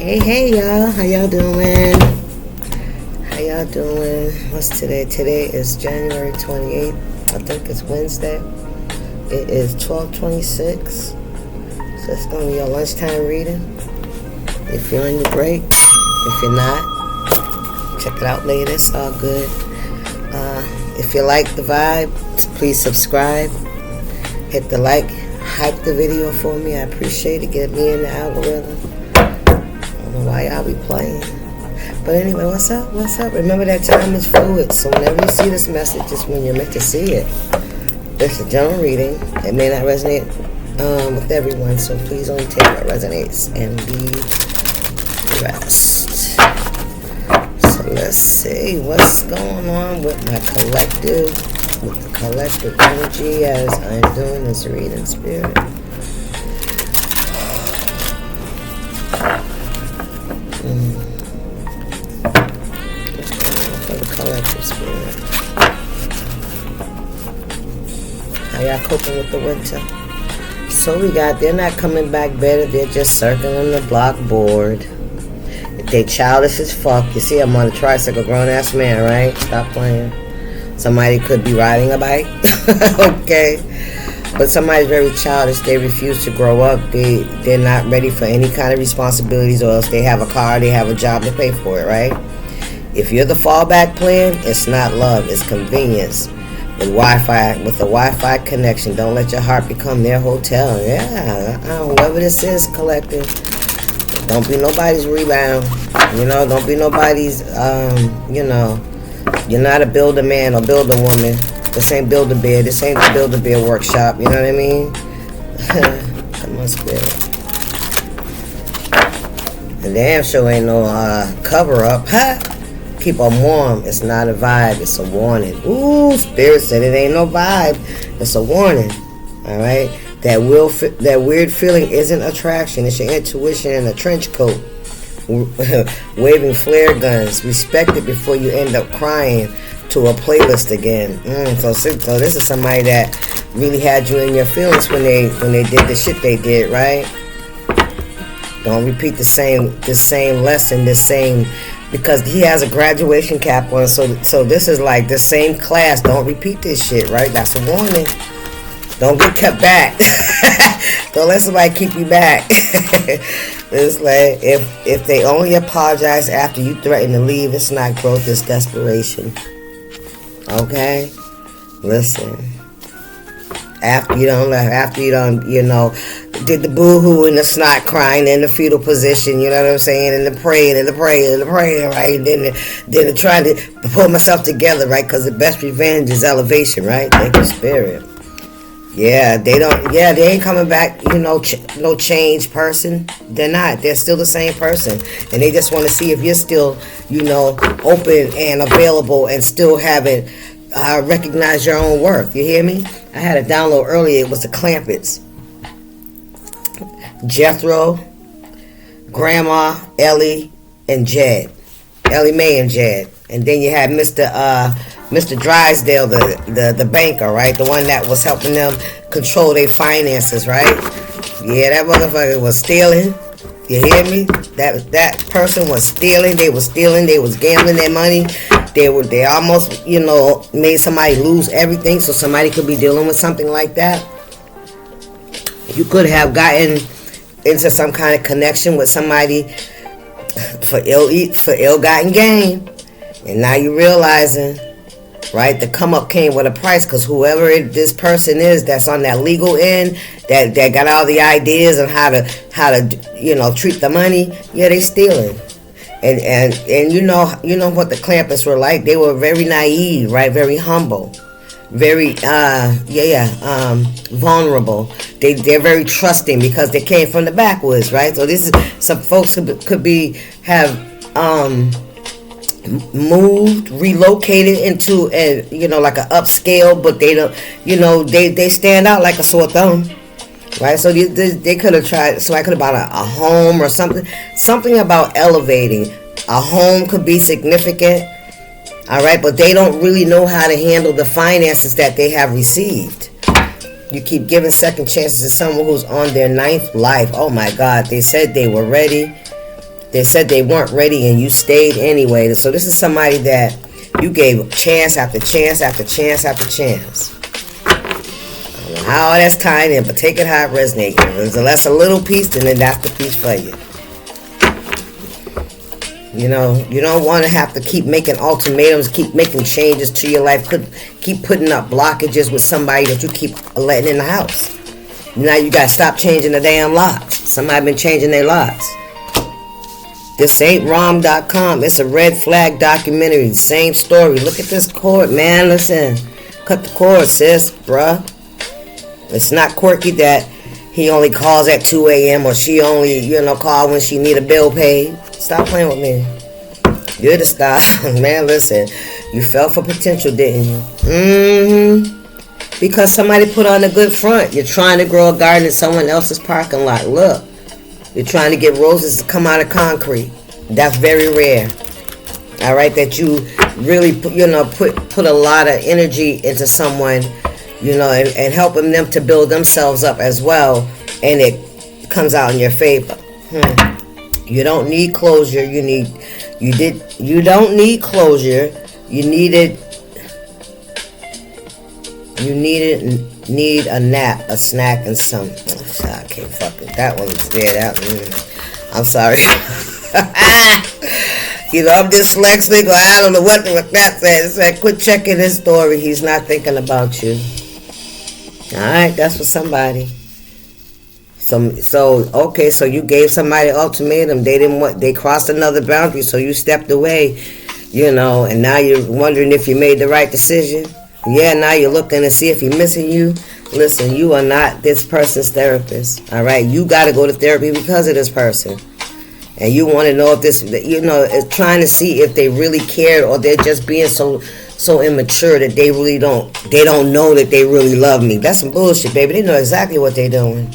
Hey y'all, how y'all doing? What's today? Today is January 28th. I think it's Wednesday. It is 12:26. So it's gonna be your lunchtime reading. If you're on your break, if you're not, check it out later. It's all good. If you like the vibe, please subscribe. Hit the like, hype the video for me. I appreciate it. Get me in the algorithm. Why y'all be playing? But anyway, what's up? Remember that time is fluid, so whenever you see this message, it's when you're meant to see it. It's a general reading. It may not resonate with everyone, so please only take what resonates and leave the rest. So let's see what's going on with my collective energy as I'm doing this reading, spirit. For the collective spirit. How y'all coping with the winter? So we got, they're not coming back better, they're just circling the block board. They childish as fuck. You see, I'm on a tricycle, grown ass man, right? Stop playing. Somebody could be riding a bike. Okay. But somebody's very childish. They refuse to grow up. They're not ready for any kind of responsibilities, or else they have a car, they have a job to pay for it, right? If you're the fallback plan, it's not love, it's convenience. With a Wi-Fi connection, don't let your heart become their hotel. Yeah, whoever this is, collective. Don't be nobody's rebound. Don't be nobody's, you're not a builder man or builder woman. This ain't Build-A-Bear. This ain't the Build-A-Bear workshop. You know what I mean? Come on, spirit. And damn sure ain't no cover-up. Ha! Keep them warm. It's not a vibe. It's a warning. Ooh, spirit said it ain't no vibe. It's a warning. All right? That weird feeling isn't attraction. It's your intuition in a trench coat. Waving flare guns. Respect it before you end up crying to a playlist again. So this is somebody that really had you in your feelings when they did the shit they did, right? Don't repeat the same lesson, because he has a graduation cap on, so this is like the same class. Don't repeat this shit, right? That's a warning. Don't get cut back. Don't let somebody keep you back. It's like, if they only apologize after you threaten to leave, it's not growth, it's desperation. Okay? Listen. After you done, did the boo-hoo and the snot crying in the fetal position, you know what I'm saying? And the praying, right? And then the trying to pull myself together, right? Because the best revenge is elevation, right? Thank you, spirit. Yeah, they ain't coming back, no changed person. They're not. They're still the same person. And they just want to see if you're still, open and available and still haven't recognized your own worth. You hear me? I had a download earlier. It was the Clampets. Jethro, Grandma, Ellie, and Jed. Ellie Mae and Jed. And then you had Mr. Drysdale, the banker, right? The one that was helping them control their finances, right? Yeah, that motherfucker was stealing. You hear me? That person was stealing. They was stealing. They was gambling their money. They almost, made somebody lose everything, so somebody could be dealing with something like that. You could have gotten into some kind of connection with somebody for ill-gotten gain. And now you're realizing, right, the come up came with a price, because whoever this person is that's on that legal end, that got all the ideas on how to treat the money, yeah, they stealing. And you know what the Clampets were like. They were very naive, right? Very humble, very vulnerable. They're very trusting because they came from the backwoods, right? So this is, some folks could have moved, relocated into like an upscale, but they don't, they stand out like a sore thumb, right? So they could have tried. So I could have bought a home or something about elevating. A home could be significant, all right, but they don't really know how to handle the finances that they have received. You keep giving second chances to someone who's on their 9th life. Oh my God, they said they were ready. They said they weren't ready and you stayed anyway. So this is somebody that you gave chance after chance after chance after chance. I don't know how that's tying in, but take it how it resonates. If that's a little piece, then that's the piece for you. You know, you don't want to have to keep making ultimatums, keep making changes to your life, keep putting up blockages with somebody that you keep letting in the house. Now you got to stop changing the damn locks. Somebody been changing their locks. This ain't rom.com. It's a red flag documentary. Same story. Look at this cord, man. Listen. Cut the cord, sis, bruh. It's not quirky that he only calls at 2 a.m. or she only, call when she need a bill paid. Stop playing with me. You're the star. Man, listen. You fell for potential, didn't you? Because somebody put on a good front. You're trying to grow a garden in someone else's parking lot. Look. You're trying to get roses to come out of concrete. That's very rare. All right, that you really put a lot of energy into someone, and helping them to build themselves up as well, and it comes out in your favor. You don't need closure. You don't need closure. You need a nap, a snack, and some. I can't fuck it. That one is there. I'm sorry. I'm dyslexic, or I don't know what that said. It's like, quit checking his story. He's not thinking about you. Alright, that's for somebody. So you gave somebody an ultimatum. They crossed another boundary, so you stepped away, and now you're wondering if you made the right decision. Yeah, now you're looking to see if he's missing you. Listen, you are not this person's therapist. All right, you got to go to therapy because of this person, and you want to know if this, trying to see if they really cared or they're just being so immature that they don't know that they really love me. That's some bullshit, baby. They know exactly what they're doing.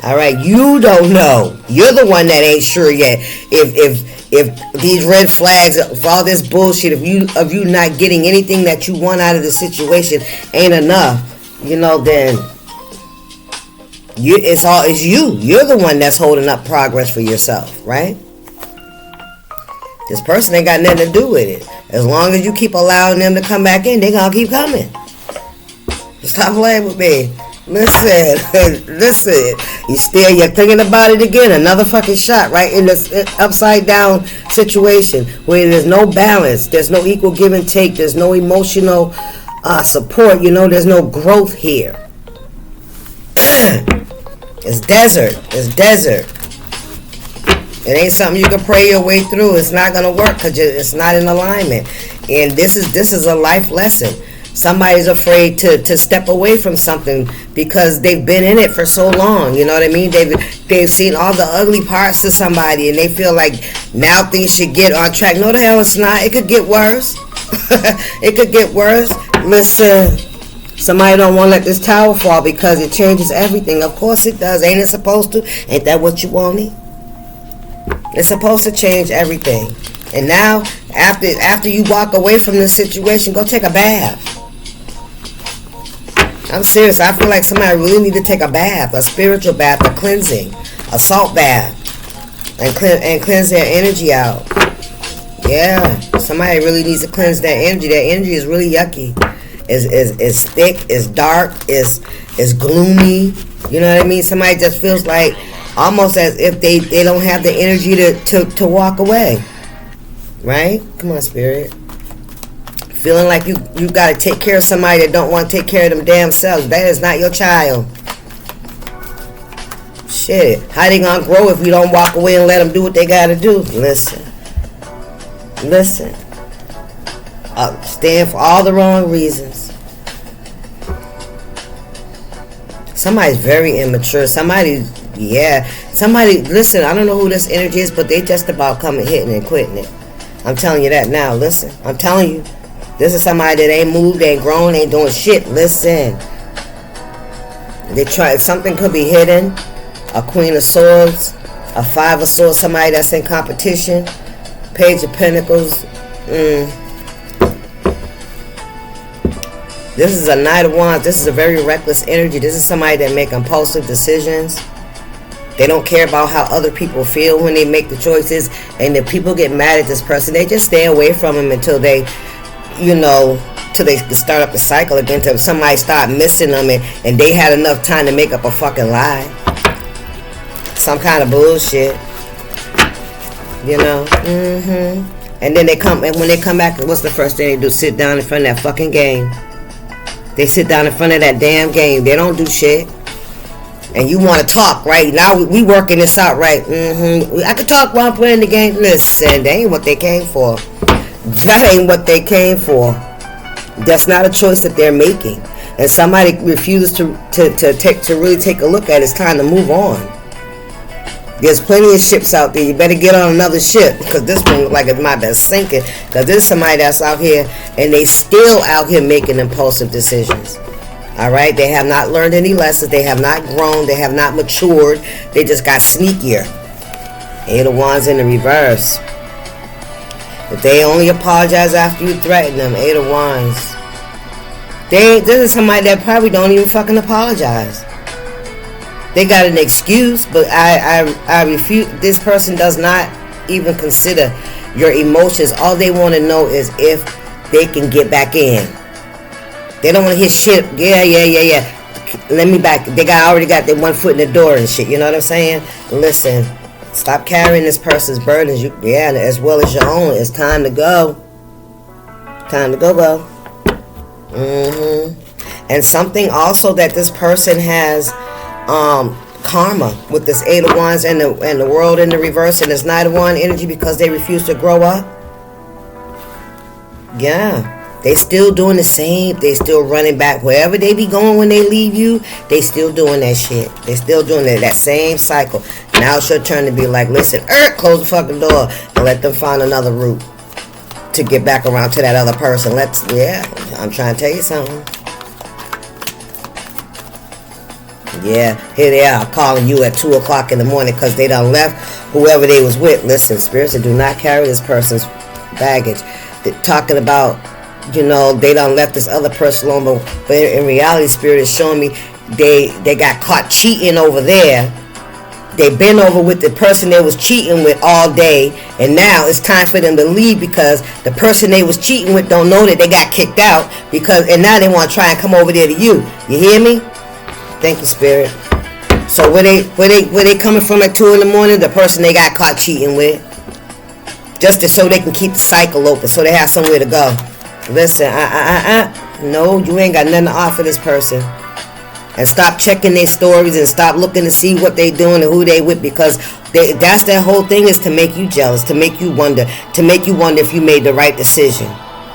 All right, you don't know. You're the one that ain't sure yet. If these red flags for all this bullshit, if you not getting anything that you want out of the situation ain't enough, then it's you. You're the one that's holding up progress for yourself, right? This person ain't got nothing to do with it. As long as you keep allowing them to come back in, they gonna keep coming. Stop playing with me. Listen. You're thinking about it again. Another fucking shot right in this upside down situation where there's no balance. There's no equal give and take. There's no emotional support. There's no growth here. It's desert. It ain't something you can pray your way through. It's not gonna work because it's not in alignment. And this is a life lesson. Somebody's afraid to step away from something because they've been in it for so long. You know what I mean? They've seen all the ugly parts to somebody, and they feel like now things should get on track. No, the hell it's not. It could get worse. It could get worse. Listen, somebody don't want to let this tower fall because it changes everything. Of course it does. Ain't it supposed to? Ain't that what you wanted? It's supposed to change everything. And now, after you walk away from this situation, go take a bath. I'm serious. I feel like somebody really need to take a bath, a spiritual bath, a cleansing, a salt bath, and cleanse their energy out. Yeah, somebody really needs to cleanse that energy. That energy is really yucky. It's thick. It's dark. It's gloomy. You know what I mean? Somebody just feels like almost as if they don't have the energy to walk away. Right? Come on, spirit. Feeling like you got to take care of somebody that don't want to take care of them damn selves. That is not your child. Shit. How they gonna grow if you don't walk away and let them do what they got to do? Listen. Stand for all the wrong reasons. Somebody's very immature. Somebody, listen, I don't know who this energy is, but they just about coming, hitting and quitting it. I'm telling you that now. Listen, I'm telling you. This is somebody that ain't moved, ain't grown, ain't doing shit. Listen. They try, something could be hidden. A Queen of Swords, a Five of Swords, somebody that's in competition. Page of Pentacles. This is a Knight of Wands. This is a very reckless energy. This is somebody that make impulsive decisions. They don't care about how other people feel when they make the choices. And if people get mad at this person, they just stay away from them until they, till they start up the cycle again, till somebody start missing them and they had enough time to make up a fucking lie. Some kind of bullshit. And then when they come back, what's the first thing they do? Sit down in front of that fucking game. They sit down in front of that damn game. They don't do shit. And you want to talk, right? Now we working this out, right? I could talk while I'm playing the game. Listen, that ain't what they came for. That ain't what they came for. That's not a choice that they're making. And somebody refuses to really take a look at it. It's time to move on. There's plenty of ships out there. You better get on another ship, because this one look like it might be sinking. Because there's somebody that's out here and they still out here making impulsive decisions. Alright, they have not learned any lessons. They have not grown. They have not matured. They just got sneakier. 8 of Wands in the reverse. If they only apologize after you threaten them, 8 of Wands. This is somebody that probably don't even fucking apologize. They got an excuse, but I refute. This person does not even consider your emotions. All they want to know is if they can get back in. They don't want to hit shit. Yeah. Let me back. They already got their one foot in the door and shit. You know what I'm saying? Listen, stop carrying this person's burdens. As well as your own. It's time to go. Time to go. And something also that this person has karma with this 8 of Wands and the world in the reverse and this 9 of Wands energy, because they refuse to grow up. Yeah. They still doing the same. They still running back wherever they be going when they leave you. They still doing that shit. They still doing that same cycle. Now it's your turn to be like, listen, close the fucking door and let them find another route to get back around to that other person. I'm trying to tell you something. Yeah, here they are calling you at 2 o'clock in the morning because they done left whoever they was with. Listen, spirits do not carry this person's baggage. They're talking about, they done left this other person alone, but in reality, spirit is showing me they got caught cheating over there. They been over with the person they was cheating with all day, and now it's time for them to leave because the person they was cheating with don't know that they got kicked out, and now they want to try and come over there to you. You hear me? Thank you, spirit. So where they coming from at 2 in the morning? The person they got caught cheating with, just so they can keep the cycle open, so they have somewhere to go. Listen, no, you ain't got nothing to offer this person. And stop checking their stories and stop looking to see what they doing and who they with, because that's their whole thing, is to make you jealous, to make you wonder if you made the right decision.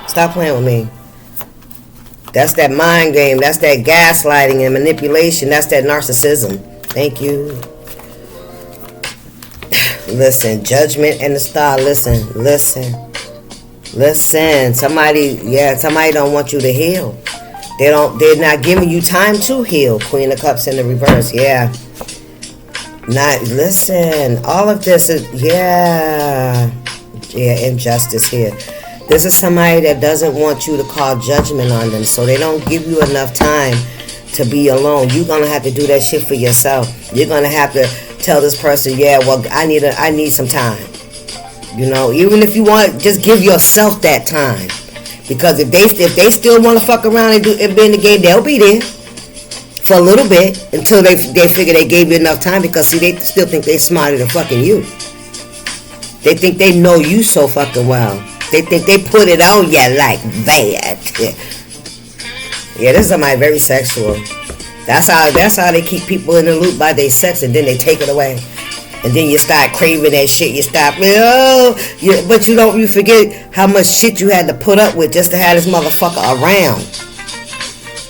Stop playing with me. That's that mind game. That's that gaslighting and manipulation. That's that narcissism. Thank you. Listen, Judgment and the Star. Listen. Somebody don't want you to heal. They're not giving you time to heal. Queen of Cups in the reverse. Yeah. Listen. All of this is, injustice here. This is somebody that doesn't want you to call judgment on them, so they don't give you enough time to be alone. You're gonna have to do that shit for yourself. You're gonna have to tell this person, I need some time. Even if you want, just give yourself that time. Because if they still want to fuck around and be in the game, they'll be there for a little bit until they figure they gave you enough time. Because see, they still think they smarter than fucking you. They think they know you so fucking well. They think they put it on you like that. Yeah, this is somebody very sexual. That's how they keep people in the loop, by their sex, and then they take it away. And then you start craving that shit. You stop, but you forget how much shit you had to put up with just to have this motherfucker around.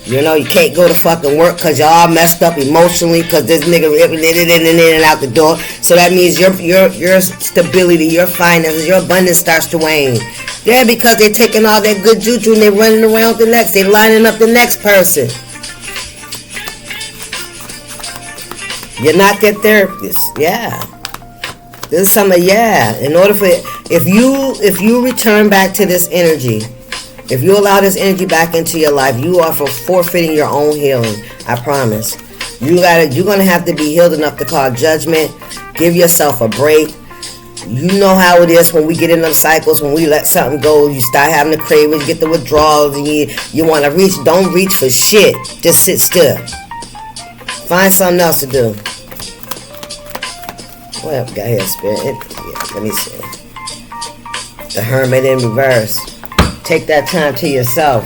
You can't go to fucking work because you're all messed up emotionally because this nigga ripping it in and out the door. So that means your stability, your finances, your abundance starts to wane. Yeah, because they're taking all that good juju and they're running around the next. They're lining up the next person. You're not their therapist. Yeah. This is something, in order for, if you return back to this energy, if you allow this energy back into your life, you are forfeiting your own healing. I promise. You're gonna have to be healed enough to call judgment. Give yourself a break. You know how it is when we get in them cycles, when we let something go, you start having the cravings, get the withdrawals, and you want to reach. Don't reach for shit. Just sit still. Find something else to do. What else got here, Spirit? Yeah, let me see. The Hermit in reverse. Take that time to yourself.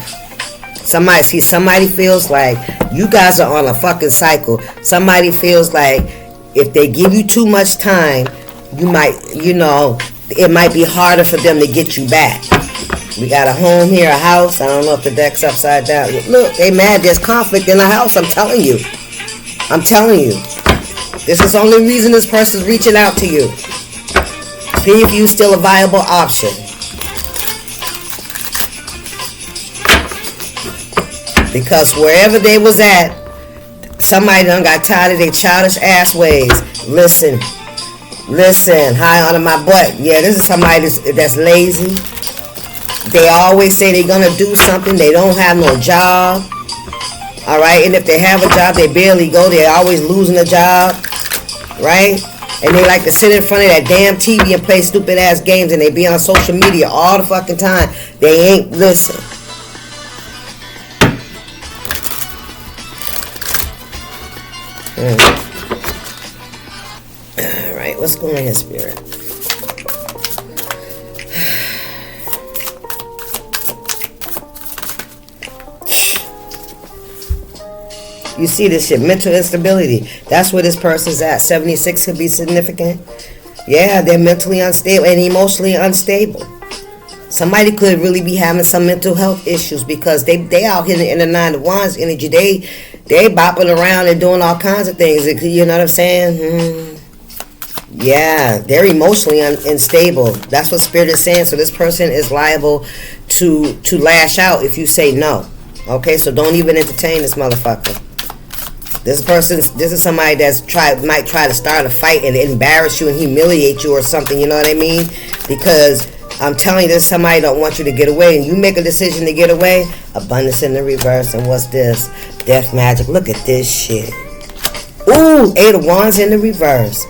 Somebody feels like you guys are on a fucking cycle. Somebody feels like if they give you too much time, you might, it might be harder for them to get you back. We got a home here, a house. I don't know if the deck's upside down. Look, they mad. There's conflict in the house. I'm telling you. This is the only reason this person's reaching out to you. See if you're still a viable option. Because wherever they was at, somebody done got tired of their childish ass ways. Listen, high under my butt. Yeah, this is somebody that's lazy. They always say they're gonna do something. They don't have no job. Alright, and if they have a job, they barely go. They're always losing a job. Right? And they like to sit in front of that damn TV and play stupid ass games, and they be on social media all the fucking time. They ain't listen. Alright, what's going on here, Spirit? You see this shit, mental instability. That's where this person's at. 76 could be significant. Yeah, they're mentally unstable and emotionally unstable. Somebody could really be having some mental health issues because they out here in the Nine of Wands energy. They bopping around and doing all kinds of things. You know what I'm saying? Yeah, they're emotionally unstable. That's what Spirit is saying. So this person is liable to lash out if you say no. Okay, so don't even entertain this motherfucker. This is somebody might try to start a fight and embarrass you and humiliate you or something. You know what I mean? Because I'm telling you, this somebody don't want you to get away, and you make a decision to get away. Abundance in the reverse, and what's this? Death magic. Look at this shit. Ooh, 8 of Wands in the reverse.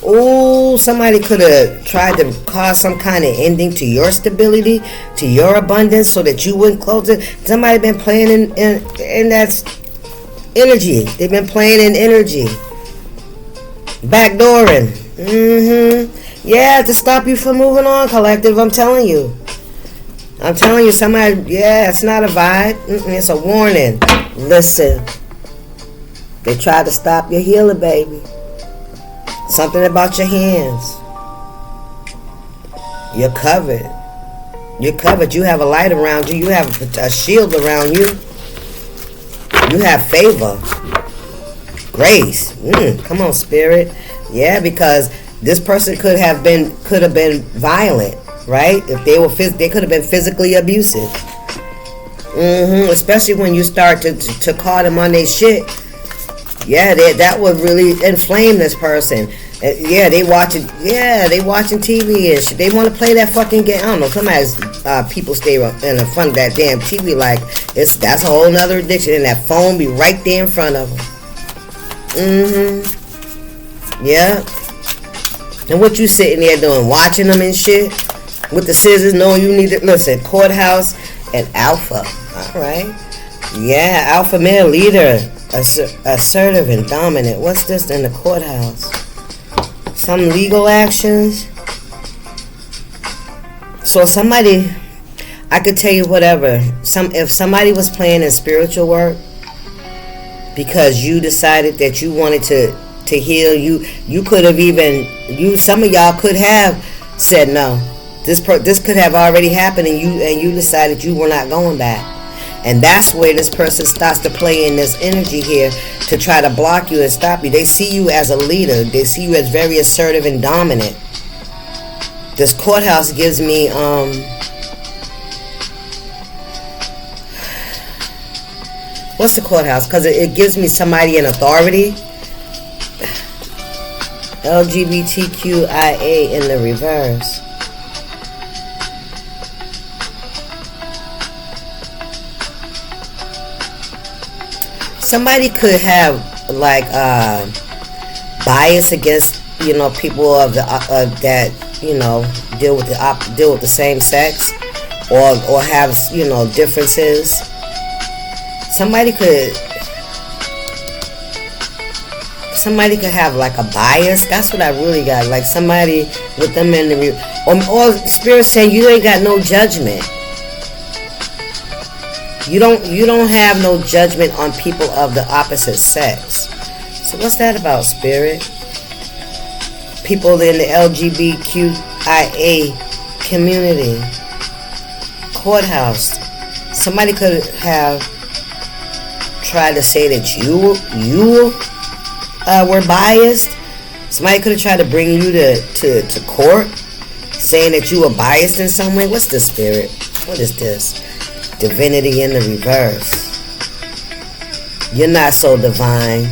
Ooh, somebody could have tried to cause some kind of ending to your stability, to your abundance, so that you wouldn't close it. Somebody been playing in that energy. They've been playing in energy. Backdooring. Yeah, to stop you from moving on, collective. I'm telling you, somebody, yeah, it's not a vibe. It's a warning. Listen, they tried to stop your healing, baby. Something about your hands. You're covered. You have a light around you. You have a shield around you. You have favor. Grace. Come on, Spirit. Yeah, because this person could have been violent, right? If they could have been physically abusive. Especially when you start to call them on their shit. Yeah, that would really inflame this person. Yeah, they watching TV and shit. They want to play that fucking game. I don't know. Sometimes people stay in the front of that damn TV like that's a whole nother addiction, and that phone be right there in front of them. Yeah. And what you sitting there doing? Watching them and shit with the scissors, knowing you need to listen. Courthouse and alpha. All right. Yeah, alpha male leader, assertive and dominant. What's this in the courthouse? Some legal actions. So somebody, I could tell you whatever. If somebody was playing in spiritual work because you decided that you wanted to heal, you could have some of y'all could have said no. This could have already happened, and you decided you were not going back. And that's where this person starts to play in this energy here to try to block you and stop you. They see you as a leader. They see you as very assertive and dominant. This courthouse gives me what's the courthouse? Because it gives me somebody in authority. LGBTQIA in the reverse. Somebody could have like bias against, you know, people of the that, you know, deal with the same sex, or have, you know, differences. Somebody could have like a bias. That's what I really got. Like somebody with them in the or spirit saying you ain't got no judgment. You don't have no judgment on people of the opposite sex. So what's that about, spirit? People in the LGBTQIA community, courthouse. Somebody could have tried to say that you were biased. Somebody could have tried to bring you to court, saying that you were biased in some way. What's this, spirit? What is this? Divinity in the reverse. You're not so divine.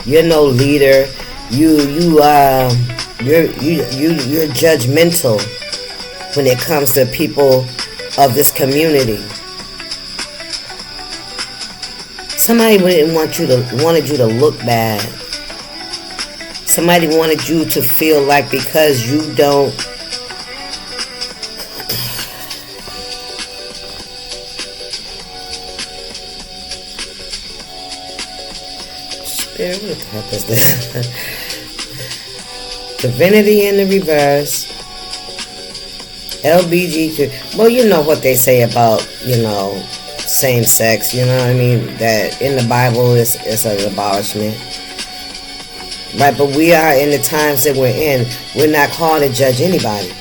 You're no leader. You're judgmental when it comes to people of this community. Somebody wanted you to look bad. Somebody wanted you to feel like because you don't what the fuck is this? Divinity in the reverse. LBGQ. Well, you know what they say about, you know, same sex. You know what I mean? That in the Bible is an abolishment. Right? But we are in the times that we're in. We're not called to judge anybody.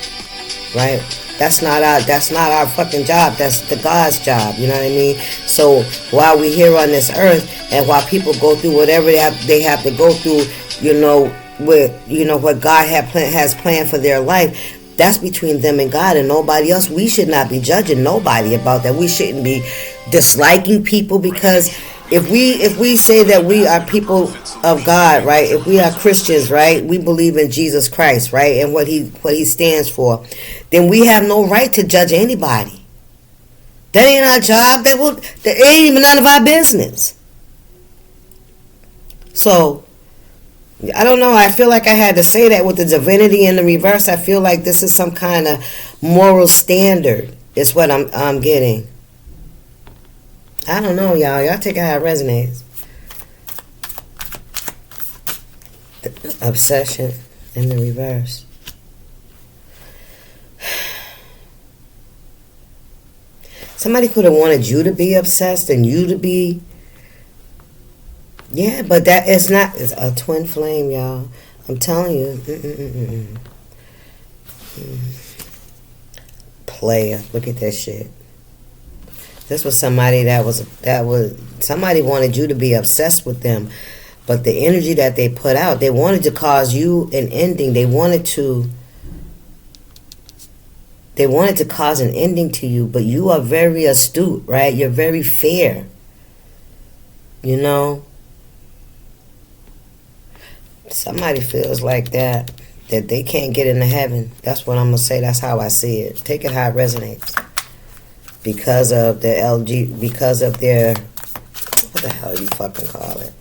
Right? That's not our fucking job. That's the God's job. You know what I mean? So while we're here on this earth, and while people go through whatever they have to go through, you know, with, you know, what God has planned for their life, that's between them and God and nobody else. We should not be judging nobody about that. We shouldn't be disliking people, because if we say that we are people of God, right? If we are Christians, right? We believe in Jesus Christ, right? And what he stands for, then we have no right to judge anybody. That ain't our job. That ain't even none of our business. So, I don't know. I feel like I had to say that with the divinity in the reverse. I feel like this is some kind of moral standard. It's what I'm getting. I don't know, y'all. Y'all take it how it resonates. Obsession in the reverse. Somebody could have wanted you to be obsessed and you to be. Yeah, but that it's not. It's a twin flame, y'all. I'm telling you. Player. Look at that shit. This was somebody that was somebody wanted you to be obsessed with them, but the energy that they put out, they wanted to cause you an ending. They wanted to cause an ending to you, but you are very astute, right? You're very fair. You know? Somebody feels like that they can't get into heaven. That's what I'm going to say. That's how I see it. Take it how it resonates. Because of the because of their, what the hell you fucking call it?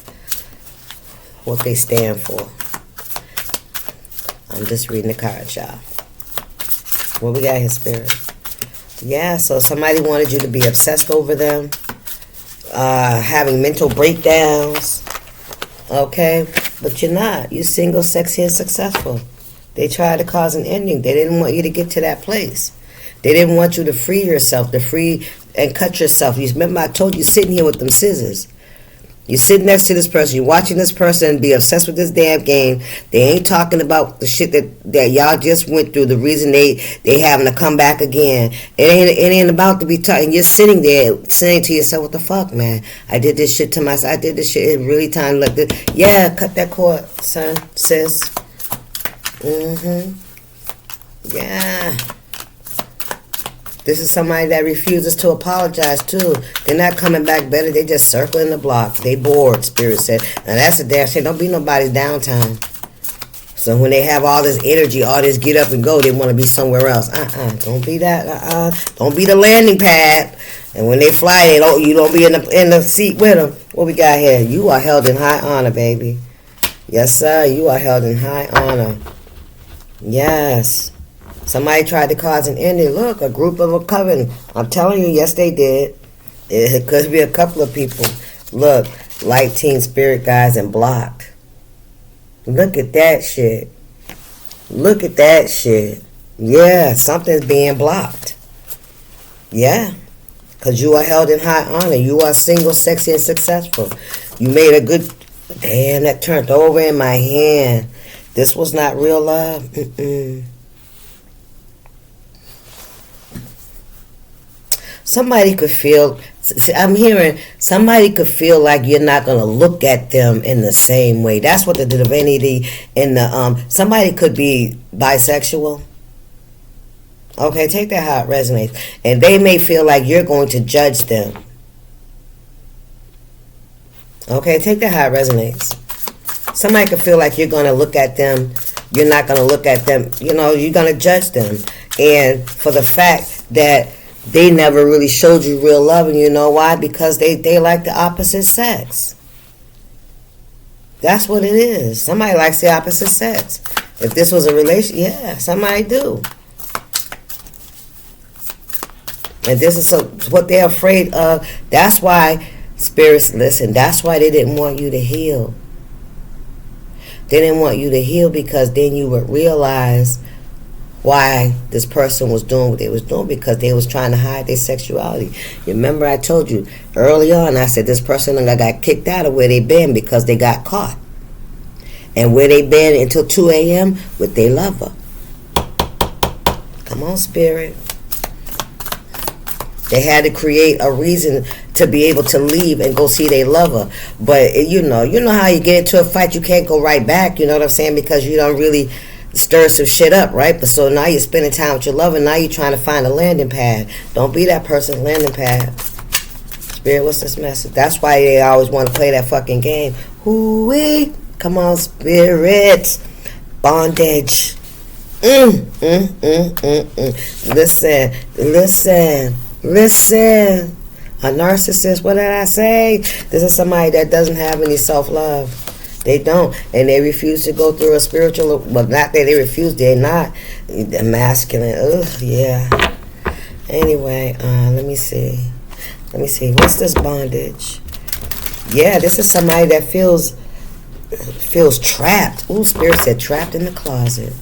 What they stand for. I'm just reading the card, y'all. What we got here, spirit? Yeah, so somebody wanted you to be obsessed over them. Having mental breakdowns. Okay? But you're not. You're single, sexy, and successful. They tried to cause an ending. They didn't want you to get to that place. They didn't want you to free yourself, to free and cut yourself. You remember I told you, sitting here with them scissors. You sit next to this person, you're watching this person be obsessed with this damn game. They ain't talking about the shit that y'all just went through, the reason they having to come back again. It ain't about to be talking. You're sitting there saying to yourself, what the fuck, man? I did this shit to myself. I did this shit. It really time like this. Yeah, cut that cord, son, sis. Yeah. This is somebody that refuses to apologize, too. They're not coming back better. They just circling the block. They bored, Spirit said. Now, that's a damn shit. Don't be nobody's downtime. So when they have all this energy, all this get up and go, they want to be somewhere else. Don't be that. Don't be the landing pad. And when they fly, you don't be in the seat with them. What we got here? You are held in high honor, baby. Yes, sir. You are held in high honor. Yes. Somebody tried to cause an ending. Look, a group of a coven. I'm telling you, yes, they did. It could be a couple of people. Look, light team spirit guys and blocked. Look at that shit. Look at that shit. Yeah, something's being blocked. Yeah. Because you are held in high honor. You are single, sexy, and successful. You made a good... Damn, that turned over in my hand. This was not real love. Somebody could feel... I'm hearing somebody could feel like you're not going to look at them in the same way. That's what the divinity in the... Somebody could be bisexual. Okay, take that how it resonates. And they may feel like you're going to judge them. Okay, take that how it resonates. Somebody could feel like you're going to look at them. You're not going to look at them. You know, you're going to judge them. And for the fact that they never really showed you real love, and you know why? Because they like the opposite sex. That's what it is. Somebody likes the opposite sex. If this was a relationship, yeah, somebody do. And this is what they're afraid of. That's why, spirits, listen, that's why they didn't want you to heal. They didn't want you to heal because then you would realize why this person was doing what they was doing, because they was trying to hide their sexuality. You remember I told you early on, I said this person got kicked out of where they been because they got caught. And where they been until 2 a.m. with their lover. Come on, spirit. They had to create a reason to be able to leave and go see their lover. But you know how you get into a fight, you can't go right back, you know what I'm saying? Because you don't really stir some shit up, right? But so now you're spending time with your lover, now you're trying to find a landing pad. Don't be that person's landing pad. Spirit, what's this message? That's why they always want to play that fucking game. Hoo-wee. Come on, spirit. Bondage. Listen. A narcissist, what did I say? This is somebody that doesn't have any self-love. They don't. And they refuse to go through a spiritual... Well, not that they refuse. They're not masculine. Ugh, yeah. Anyway, let me see. What's this bondage? Yeah, this is somebody that feels trapped. Ooh, spirit said trapped in the closet.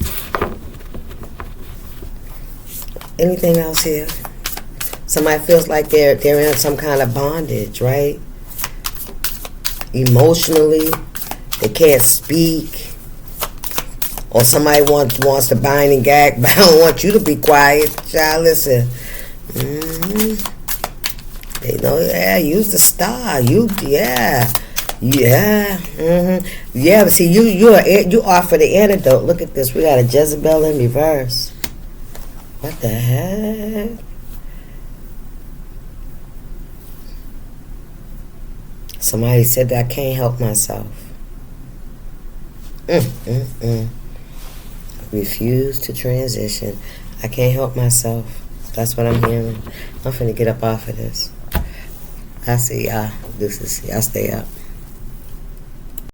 Anything else here? Somebody feels like they're in some kind of bondage, right? Emotionally, they can't speak. Or somebody wants to bind and gag, but I don't want you to be quiet. Child, listen. They know, yeah, use the star. Yeah. Yeah, but see, you offer the antidote. Look at this. We got a Jezebel in reverse. What the heck? Somebody said that I can't help myself. Refuse to transition. I can't help myself. That's what I'm hearing. I'm finna get up off of this. I see y'all. Y'all stay up.